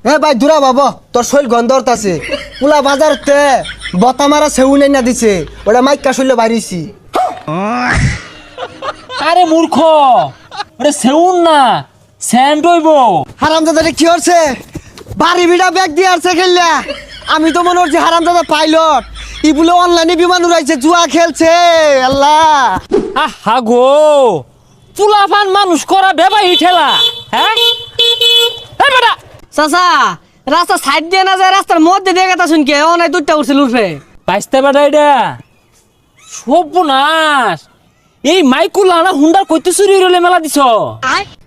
এ ভাই দূরা বাবা, তোর শৈল গন্ধরত আছে। পুলা বাজারতে বতা মারা সেউ নাই না দিছে, ওটা মাইকা শৈল বাড়িছি। আরে মূর্খ, ওরে সেউন না, স্যান্ড হইব। হারামজাদা কি হচ্ছে? বাড়ি বিড়া ব্যাগ দিয়ে আসছে খেললা। আমি তো মনে হচ্ছে হারামজাদা পাইলট, ইগুলো অনলাইনে বিমান উড়াইছে, জুয়া খেলছে। আল্লাহ আহা গো, চুলাফান মানুষ করা বেবাই ঠেলা। হ্যাঁ বেটা চাচা, রাস্তা সাইড দিয়ে না যায়, রাস্তার মধ্যে দিয়ে কথা শুনকে অনেক দুধটা উঠছিল উঠবে। বাইসতে বেটা এটা সর্বনাশ। এই মাইকুল আনা হুন্ডার কইতে চুরি হইলে মেলা দিছ।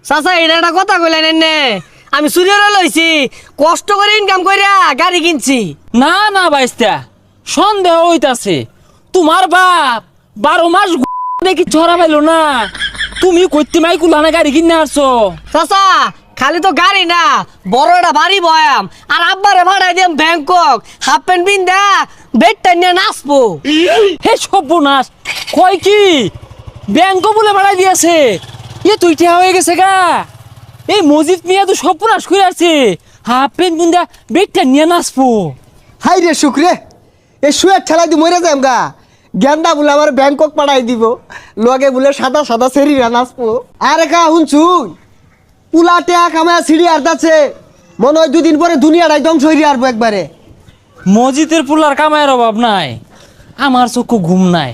চাচা, এটা একটা কথা কইলেন এনে, আমি সুরিয়রে লইছি, কষ্ট করে ইনকাম কইরা গাড়ি কিনছি। না না বাইসতা, সন্দেহ হইতাছে। তোমার বাপ 12 মাস দেখি ছড়া পাইলো না, তুমি কইতে মাইকুল আনা গাড়ি কিনে আসছো। চাচা, খালি তো গাড়ি না, বড় একটা বাড়ি বয়াম, আর আব্বারে ভাড়াই দিম ব্যাংকক, হাফ প্যান্ট পিন্দা বেডটা নিয়ে নাচবো। হে সর্বনাশ, কয় কি ব্যাংক বলে বাড়াই দিয়েছে? এ তুই টিয়া হয়ে গেছে গা। এই মজিদ মিয়া তো সর্বনাশ করে আছে, হাফ প্যান্ট বুন্দা বেগটা নিয়ে নাচবো। হাই রে শুক্রে, এই শুয়ে ঠেলাই দি মরে যাম গা। গেন্দা বলে আমার ব্যাংকক পাঠাই দিব, লগে বলে সাদা সাদা সেরিরা নাচবো। আরে কা শুনছুন, পুলা টেয়া কামায় সিঁড়ি আর্দাচ্ছে, মনে হয় 2 দিন পরে দুনিয়াটাই ধ্বংস হয়ে আসবো একবারে। মসজিদের পুলার কামায়ের অভাব নাই, আমার চক্ষু ঘুম নাই।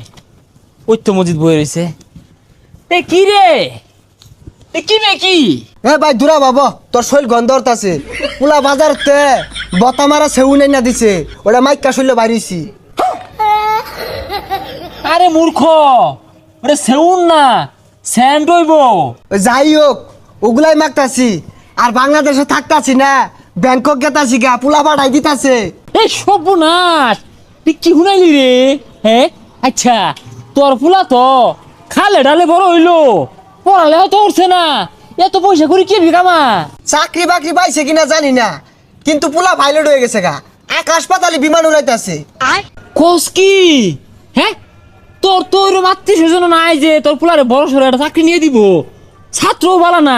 ওই তো মসজিদ বয়ে রয়েছে। এ কি রে, এ কি মে কি? এ ভাই দূরা বাবা, তোর শৈল গন্ধরত আছে। পুলা বাজারতে বতা মারা সেউ নাই না দিছে, ওটা মাইকা শৈল বাড়িছি। আরে মূর্খ, ওরে সেউন না, স্যান্ড হইব। যাই হোক, ওগুলাই মাগতাছি। আর বাংলাদেশে থাকতাছি না, ব্যাংকক গেতাছি গা, পুলা পাঠাই দিতাছে। এই সর্বনাশ, তুই কি শুনাইলি রে? হ্যাঁ আচ্ছা, তোর ফুলা তো খালে ডালে বড় হইলো, পড়ালেও তো উঠছে না, এত পয়সা করে কি বিকামা? চাকরি বাকরি পাইছে কিনা জানি না, কিন্তু পুলা পাইলট হয়ে গেছে গা, আকাশ পাতালে বিমান উড়াইতাছে। কোস কি? হ্যাঁ, তোর তো ওইরকম আত্মীয় স্বজন নাই যে তোর ফুলারে বড় সড়ো একটা চাকরি নিয়ে দিব। ছাত্রও বলা না,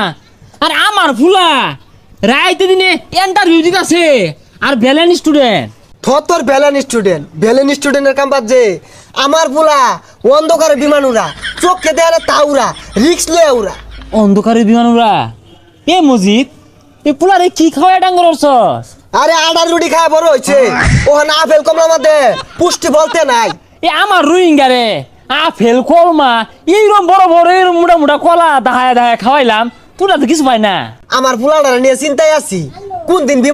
আর আমার ফুলা রাইতে দিনে ইন্টারভিউ দিতেছে, আর ভ্যালেন স্টুডেন্ট। তোর ভ্যালেন স্টুডেন্টের কাম বাদ যে, আমার পুলা অন্ধকারে বিমান উড়া, চোখকে দেয়ালে তা উড়া, রিক্স লয়ে উড়া। অন্ধকারে বিমান উড়া? এ মজিদ, এ পুলারে কি খাওয়া ডাঙ্গর অর্চস? আরে আডার রুটি খায় বড় হয়েছে, ওখানে আপেল কমলা মধ্যে পুষ্টি বলতে নাই। এ আমার রোহিঙ্গা রে, আপেল কলমা এইরকম বড় বড় এরকম মোটা মোটা কলা দাহায় দাহায় খাওয়াইলাম, তোরা তো কিছু পাই না। আমার পুলাটা নিয়ে চিন্তায় আছি, কোন দিন